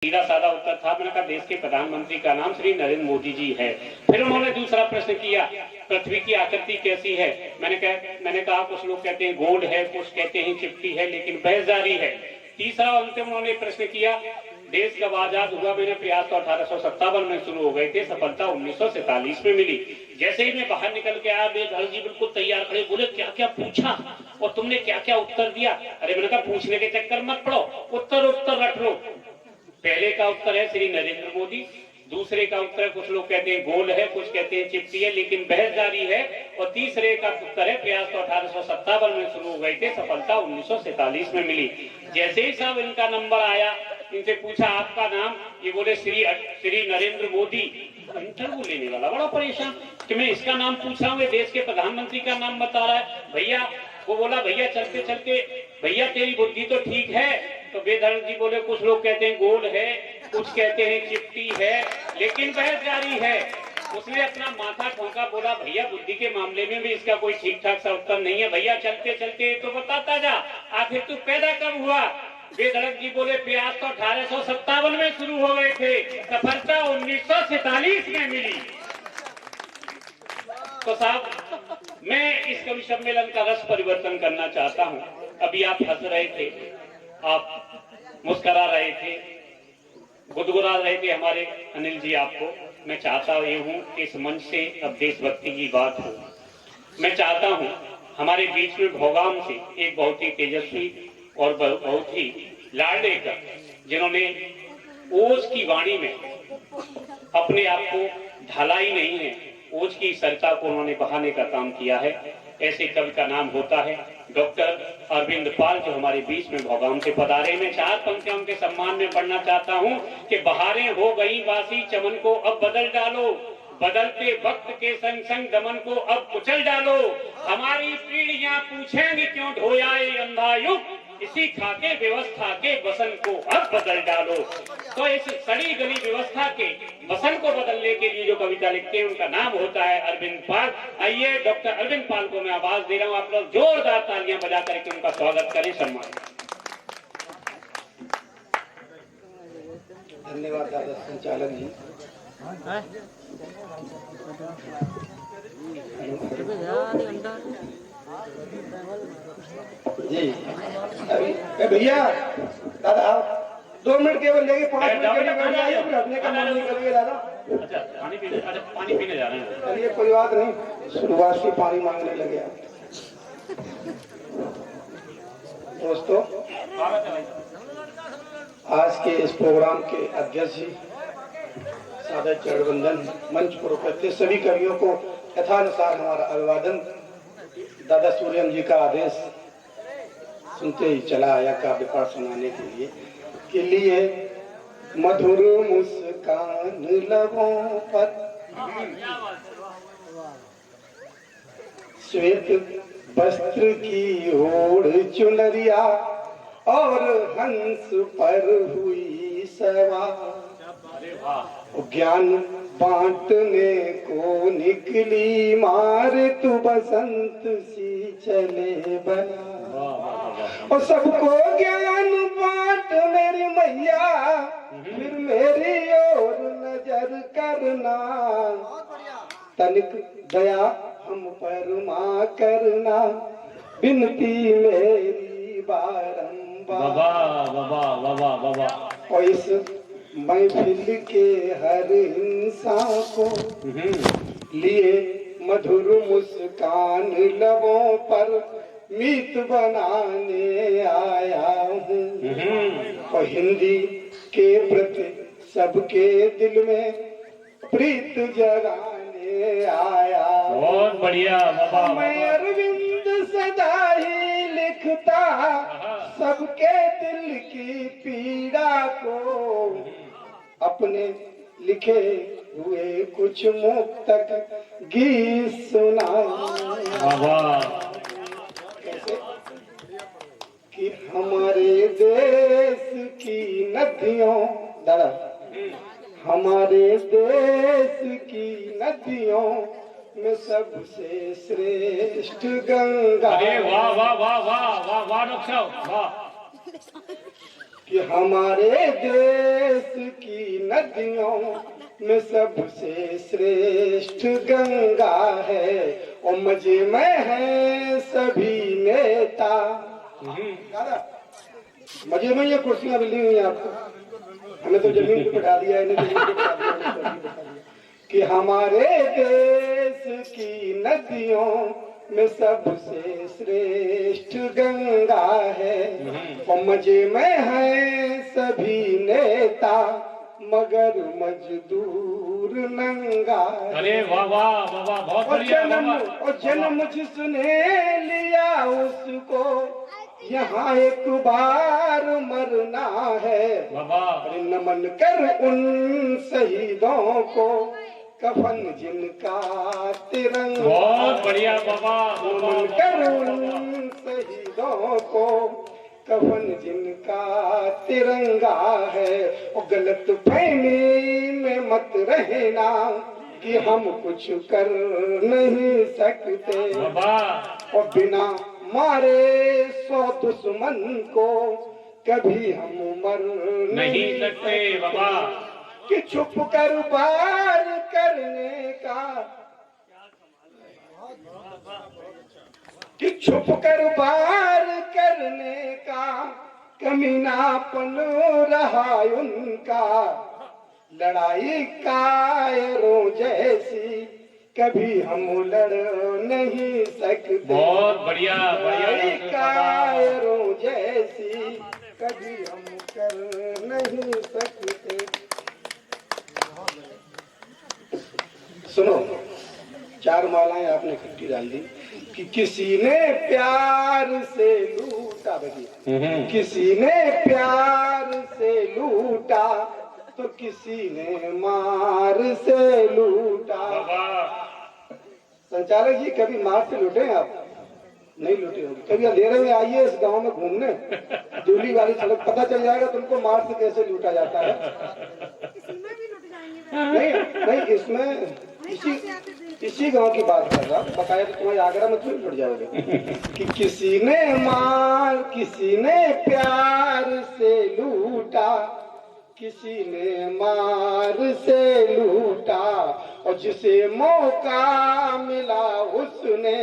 सीधा साधा उत्तर था। मैंने कहा देश के प्रधानमंत्री का नाम श्री नरेंद्र मोदी जी है। फिर उन्होंने दूसरा प्रश्न किया, पृथ्वी की आकृति कैसी है? मैंने कहा कुछ लोग कहते हैं गोल है, कुछ कहते हैं चिपटी है, लेकिन बहस जारी है। तीसरा अंतिम उन्होंने प्रश्न किया, देश कब आजाद हुआ? मैंने प्रयास तो 1857 में शुरू हो गए थे, सफलता 1947 में मिली। जैसे ही मैं बाहर निकल के आया, बेदहल जी बिल्कुल तैयार खड़े, बोले क्या क्या पूछा और तुमने क्या क्या उत्तर दिया? अरे मैंने कहा पूछने के चक्कर मत पड़ो, उत्तर रट लो। पहले का उत्तर है श्री नरेंद्र मोदी, दूसरे का उत्तर कुछ लोग कहते हैं गोल है, कुछ कहते हैं चिपटी है, लेकिन बहस जारी है। और तीसरे का उत्तर है प्रयास तो 1857 में शुरू हो गए थे, सफलता 1947 में मिली। जैसे ही साहब इनका नंबर आया, इनसे पूछा आपका नाम, ये बोले श्री नरेंद्र मोदी। इंटरव्यू लेने वाला बड़ा परेशान कि मैं इसका नाम पूछ रहा हूँ, देश के प्रधानमंत्री का नाम बता रहा है। भैया वो बोला, भैया चलते चलते, भैया तेरी बुद्धि तो ठीक है। तो बेदर्द जी बोले कुछ लोग कहते हैं गोल है, कुछ कहते हैं चिपटी है, लेकिन बहस जारी है। उसने अपना माथा ठोका, बोला भैया बुद्धि के मामले में भी इसका कोई ठीक ठाक सा उत्तर नहीं है। भैया चलते चलते तो बताता जा, आखिर तू पैदा कब हुआ? बेधड़क जी बोले प्रयास तो 1857 में शुरू हो गए थे, सफलता 1947 में मिली। तो साहब मैं इस कवि सम्मेलन का रस परिवर्तन करना चाहता हूं। अभी आप हंस रहे थे, आप मुस्करा रहे थे, गुदगुदा रहे थे हमारे अनिल जी आपको। मैं चाहता ये हूं कि इस मंच से अब देशभक्ति की बात हो। मैं चाहता हूं हमारे बीच में भोगाम से एक बहुत ही तेजस्वी और बहुत ही लाडले का, जिन्होंने ओज की वाणी में अपने आप को ढाला ही नहीं है, ओज की सरता को उन्होंने बहाने का काम किया है। ऐसे कवि का नाम होता है डॉक्टर अरविंद पाल, जो हमारे बीच में भोगाम से पधारे। मैं 4 पंक्तियां उनके सम्मान में पढ़ना चाहता हूं कि बहारें हो गई बासी, चमन को अब बदल डालो, बदलते वक्त के संग संग दमन को अब कुचल डालो। हमारी पीढ़ियां पूछेंगी क्यों ढोया ये अंधा युग, इसी खाके व्यवस्था के वसन को अब बदल डालो। तो इस सड़ी गली व्यवस्था के वसन को बदलने के लिए जो कविता लिखते हैं उनका नाम होता है अरविंद पाल। आइए डॉक्टर अरविंद पाल को मैं आवाज दे रहा हूं, आप लोग जोरदार तालियां बजा करके उनका स्वागत करें, सम्मान। धन्यवाद दादा संचालक जी। जी भैया दादा आप 2 मिनट केवल लेके 5 मिनट के लिए बैठ जाइए, फिर हटने का मन नहीं करिए दादा। अच्छा पानी पीने जा रहे हैं? चलिए कोई बात नहीं, शुरुआत से पानी मांगने लगे आप। दोस्तों आज के इस प्रोग्राम के अध्यक्ष जी सादर चरणवंदन, मंच पर उपस्थित सभी कवियों को यथानुसार हमारा अभिवादन। दादा सूर्यम जी का आदेश सुनते ही चला आया काव्य पाठ सुनाने के लिए मधुर मुस्कान लबों पर, श्वेत वस्त्र की ओढ़ चुनरिया और हंस पर हुई सवार, ज्ञान बांटने को निकली मार, तू बसंत सी चले बना, और सबको ज्ञान बांट मेरी मैया, फिर मेरी ओर नजर करना, तनिक दया हम पर मां करना, बिनती मेरी बारंबार। और इस महफिल के हर इंसान को लिए मधुर मुस्कान लबों पर मीत बनाने आया हूँ, और हिंदी के प्रति सबके दिल में प्रीत जगाने आया। बहुत बढ़िया। मैं अरविंद सदा ही लिखता सबके दिल की पीड़ा को, अपने लिखे हुए कुछ मुक्तक गीत सुनाए। कैसे कि हमारे देश की नदियों, दादा हमारे देश की नदियों में सबसे श्रेष्ठ गंगा। अरे वाह वाह वाह वाह वाह वाह वाह कि हमारे देश की नदियों में सबसे श्रेष्ठ गंगा है और मजे में है सभी नेता। मजे में ये कुर्सियां मिली हुई हैं आपको, हमें तो जमीन पे बैठा दिया, इन्हें जमीन पे बैठा दिया। कि हमारे देश की नदियों में सबसे श्रेष्ठ गंगा है और मजे में है सभी नेता मगर मजदूर नंगा। अरे वाह वाह वाह वाह, बहुत बढ़िया बाबा। और जन्म जिसने लिया उसको यहाँ एक बार मरना है बाबा। नमन कर उन शहीदों को कफन जिनका तिरंगा। बहुत बढ़िया बाबा। नमन कर उन शहीदों को कफन जिनका तिरंगा है और गलत फहमी में मत रहना कि हम कुछ कर नहीं सकते बाबा। और बिना मारे 100 दुश्मन को कभी हम मर नहीं सकते बाबा। कि छुप कर वार करने का, कि छुप कर वार करने का कमीनापन रहा उनका। लड़ाई कायरों जैसी कभी हम लड़ नहीं सकते। बहुत बढ़िया लड़ाई बढ़िया। कायरों जैसी कभी हम कर नहीं सकते। सुनो, 4 मालाएं आपने इकट्ठी डाल दी कि किसी ने प्यार से लूटा, बगिया किसी ने प्यार से लूटा तो किसी ने मार से लूटा। संचालक जी कभी मार से लूटे हैं आप? नहीं लूटे होंगे। कभी अंधेरे में आइए इस गांव में घूमने, दूली वाली सड़क, पता चल जाएगा तुमको मार से कैसे लूटा जाता है। नहीं नहीं, इसमें इसी गांव की बात कर रहा, बताया तो तुम्हारे आगरा में क्यों लुट जाओगे। कि किसी ने मार, किसी ने प्यार से लूटा, किसी ने मार से लूटा और जिसे मौका मिला उसने,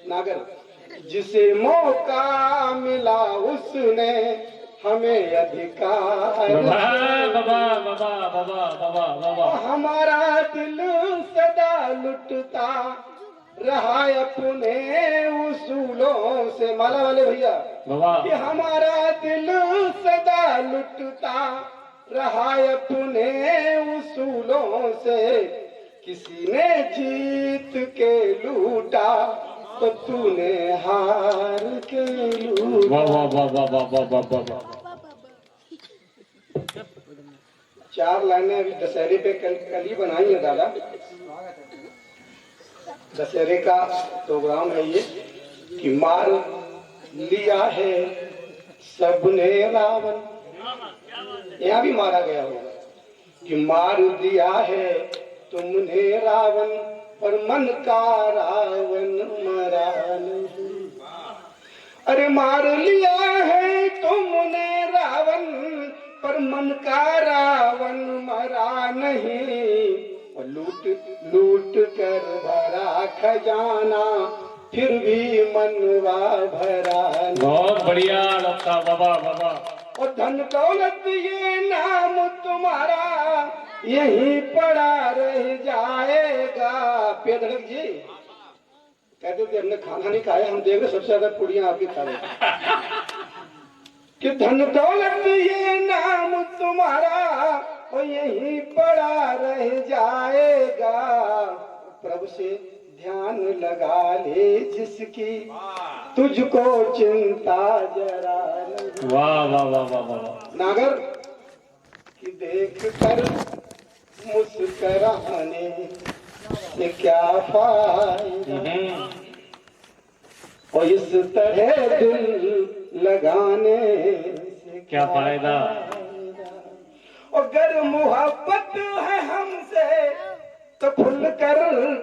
नागर, जिसे मौका मिला उसने हमें अधिकार। बाबा बाबा बाबा बाबा बाबा। हमारा दिल सदा लुटता रहा अपने उसूलों से। माला वाले भैया बाबा। कि हमारा दिल सदा लुटता रहा अपने उसूलों से। किसी ने जीत के लूटा तो तूने हार के लूटा। वाह वाह वाह वाह वाह वाह वाह वाह। 4 लाइनें अभी दशहरे पे कल ही बनाई है दादा। दशहरे का प्रोग्राम है ये कि मार लिया है सबने रावण, यहाँ भी मारा गया होगा कि मार दिया है तुमने रावण पर मन का रावण मरा नहीं। अरे मार लिया है तुमने रावण पर मन का रावण मरा नहीं। और लूट लूट कर भरा खजाना फिर भी मनवा भरा नहीं। बहुत बढ़िया लगता बाबा बाबा। और धन दौलत ये नाम तुम्हारा यहीं पड़ा रह जाएगा। पेदड़क जी कहते थे हमने खाना नहीं खाया, हम देंगे सबसे ज्यादा पुड़ियां आपकी खा लेंगे। कि धन दौलत ये नाम तुम्हारा और यहीं पड़ा रह जाएगा। प्रभु से ध्यान लगा ले जिसकी तुझको चिंता जरा नहीं। वाह वाह वाह वाह वाह। नागर कि देख कर मुस्कुराने से क्या फायदा और इस तरह दिल लगाने से क्या फायदा। और अगर मोहब्बत है हमसे तो खुल कर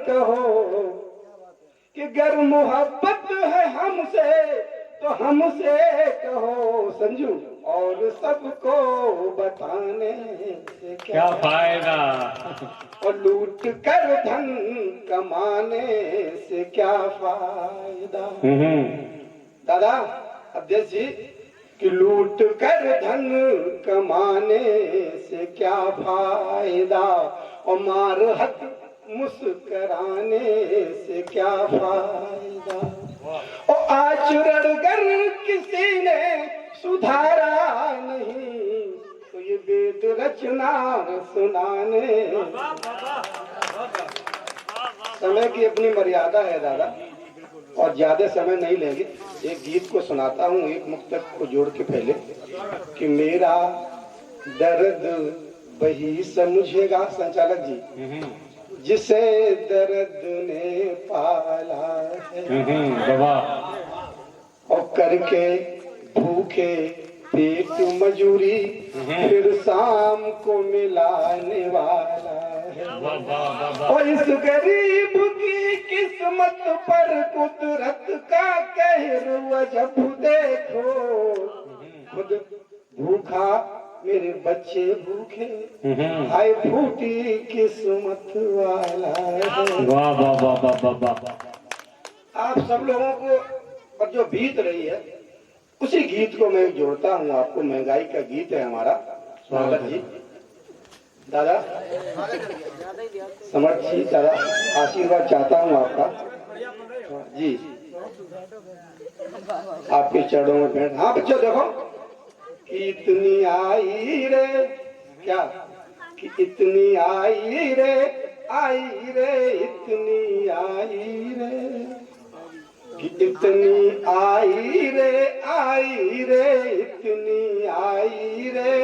कहो कि अगर मोहब्बत है हमसे तो हमसे कहो। संजू और सबको बताने से क्या फायदा। और लूट कर धन कमाने से क्या फायदा। दादा अध्यक्ष जी कि लूट कर धन कमाने से क्या फायदा और मार हक मुस्कराने से क्या फायदा। और आचरण कर किसी ने सुधारा नहीं तो ये वेद रचना सुनाने। समय की अपनी मर्यादा है दादा और ज्यादा समय नहीं लेंगे। एक गीत को सुनाता हूँ एक मुक्तक को जोड़ के पहले कि मेरा दर्द वही समझेगा संचालक जी जिसे दर्द ने पाला है और करके भूखे पेट मजूरी फिर शाम को मिलाने वाला है। और इस गरीब की किस्मत पर कुदरत का कहर जब देखो खुद भूखा मेरे बच्चे भूखे हाय फूटी किस्मत वाला है। वाह वाह वाह वाह वाह। आप सब लोगों को और जो बीत रही है उसी गीत को मैं जोड़ता हूँ आपको। महंगाई का गीत है हमारा। स्वागत जी दादा समर्थ जी दादा आशीर्वाद चाहता हूँ आपका जी आपके चरणों में बैठ। हाँ बच्चों देखो कि इतनी आई रे क्या कि इतनी आई रे इतनी आई रे कि इतनी आई रे इतनी आई रे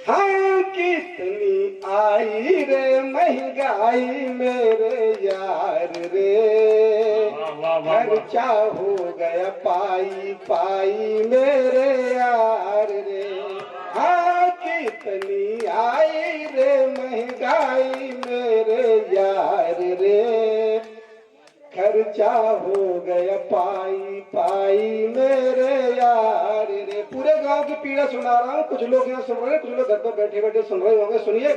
हाँ कितनी आई रे महंगाई मेरे यार रे खर्चा हो गया पाई पाई मेरे यार रे हाँ कितनी आई रे महंगाई मेरे यार रे खर्चा हो गया पाई पाई मेरे यार रे। पूरे गांव की पीड़ा सुना रहा हूँ। कुछ लोग यहाँ सुन रहे हैं कुछ लोग घर पर बैठे बैठे सुन रहे होंगे। सुनिए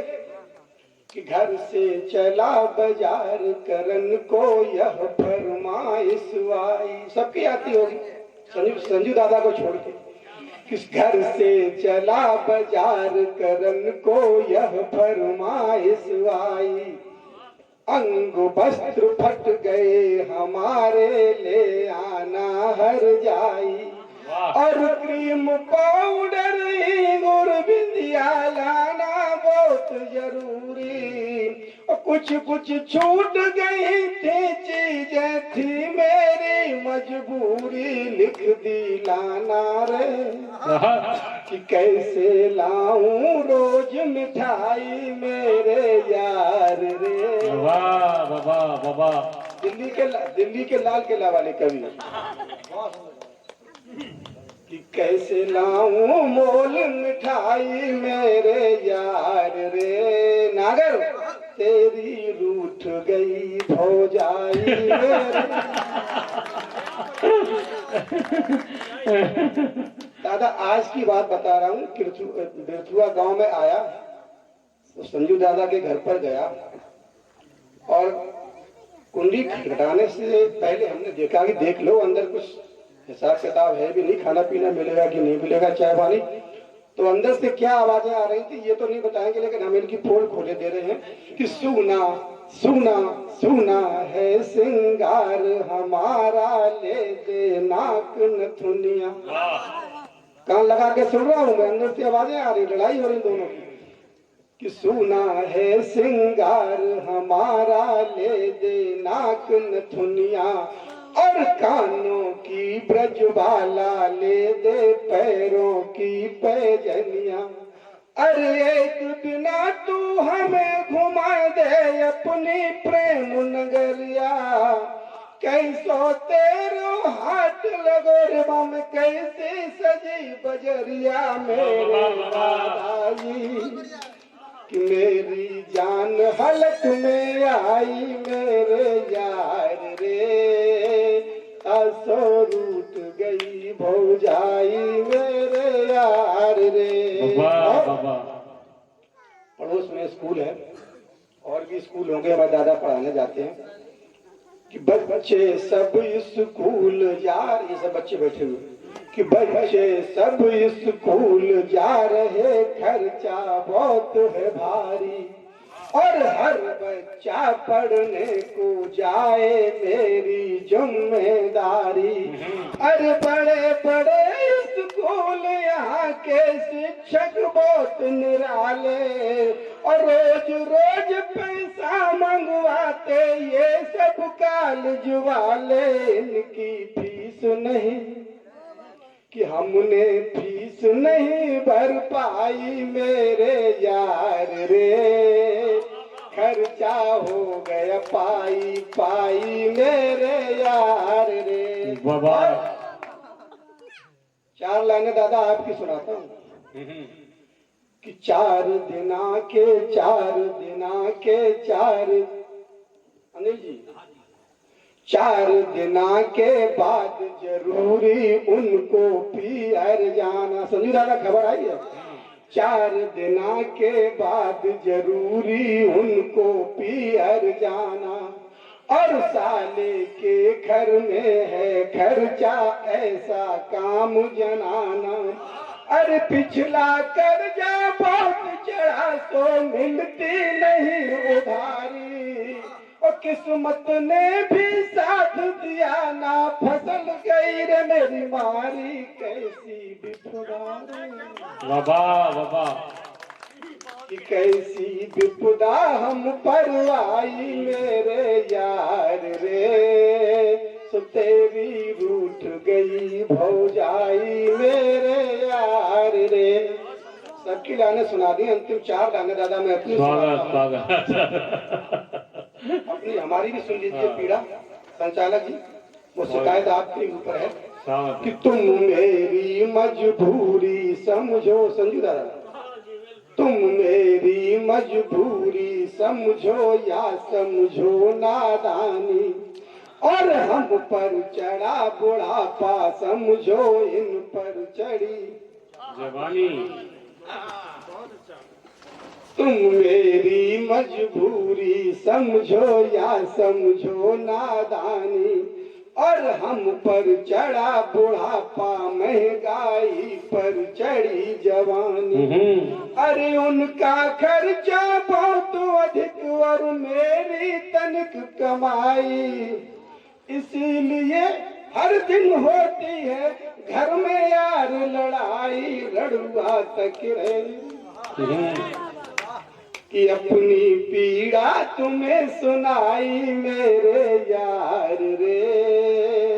कि घर से चला बाजार करन को यह फरमाइश आई। सबकी आती होगी संजू दादा को छोड़ के। किस घर से चला बाजार करन को यह फरमाइश आई। अंग वस्त्र फट गए हमारे ले आना हर जाई और क्रीम पाउडर गुड़ बिंदिया लाना बहुत जरूरी। और कुछ कुछ छूट गई थी चीजें थी मेरी मजबूरी लिख दी लाना रे कि कैसे लाऊं रोज मिठाई मेरे यार रे। वाह वाह वाह। दिल्ली के लाल किला वाले कवि कि कैसे लाऊं मोल मिठाई मेरे यार रे नागर तेरी रूठ गई भौजाई मेरे। दादा आज की बात बता रहा हूँ। बिरथुआ गांव में आया तो संजू दादा के घर पर गया और कुंडी खटखटाने से पहले हमने देखा कि देख लो अंदर कुछ हिसाब किताब है भी नहीं, खाना पीना मिलेगा कि नहीं मिलेगा, चाय पानी। तो अंदर से क्या आवाजें आ रही थी ये तो नहीं बताएंगे, लेकिन हम इनकी पोल खोले दे रहे हैं कि सुना सुना सुना है सिंगार हमारा ले दे नाक नथुनिया। कान लगा के सुन रहा हूं मैं, अंदर से आवाजें आ रही, लड़ाई हो रही दोनों की कि सुना है सिंगार हमारा ले दे नाक नथुनिया और कानों की ब्रजबाला ले दे पैरों की पैजनिया। अरे एक बिना तू हमें घुमा दे अपनी प्रेम नगरिया कैसो तेरो हाथ लगो रे बम कैसे सजी बजरिया मेरे दादाजी कि मेरी जान हलक में आई मेरे यार रे असो रूठ गई गई भौजाई मेरे यार रे। वाह वाह। पड़ोस में स्कूल है और भी स्कूल होंगे, हमारे दादा पढ़ाने जाते हैं कि बच्चे सब स्कूल यार, ये सब बच्चे बैठे हुए कि बच्चे सब स्कूल जा रहे, खर्चा बहुत है भारी और हर बच्चा पढ़ने को जाए मेरी जिम्मेदारी। अरे बड़े बड़े स्कूल यहाँ के शिक्षक बहुत निराले और रोज रोज पैसा मंगवाते, ये सब कॉलेज वाले। इनकी फीस नहीं कि हमने फीस नहीं भर पाई मेरे यार रे, खर्चा हो गया पाई पाई मेरे यार रे। चार लाइनें दादा आपकी सुनाता हूँ कि चार दिना के अनिल जी, 4 दिना के बाद जरूरी उनको पीहर जाना। समझी दादा, खबर आई है? 4 दिना के बाद जरूरी उनको पीहर जाना और साले के घर में है खर्चा ऐसा काम जनाना। अरे पिछला कर्जा बहुत चढ़ा सो मिलती नहीं उधारी और किस्मत ने भी साथ दिया ना, फसल गई रे मेरी मारी कैसी विपदा रे। बाबा कि कैसी विपदा हम पर आई मेरे यार रे, सो तेरी रूठ गई भौजाई मेरे यार रे। सबकी गाने सुना दी, अंतिम 4 गाने दादा मैं अपनी अपनी हमारी भी सुन लीजिए पीड़ा। संचालक जी, वो शिकायत आपके ऊपर है कि तुम मेरी मजबूरी समझो। संजू दादा, तुम मेरी मजबूरी समझो या समझो नादानी और हम पर चढ़ा बुढ़ापा समझो इन पर चढ़ी जवानी। तुम मेरी मजबूरी समझो या समझो नादानी और हम पर चढ़ा बुढ़ापा महंगाई पर चढ़ी जवानी। अरे उनका खर्चा बहुत अधिक और मेरी तनिक कमाई, इसीलिए हर दिन होती है घर में यार लड़ाई। लड़ुआ तक रहे कि अपनी पीड़ा तुम्हें सुनाई मेरे यार रे,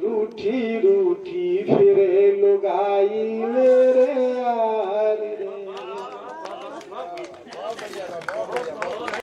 रूठी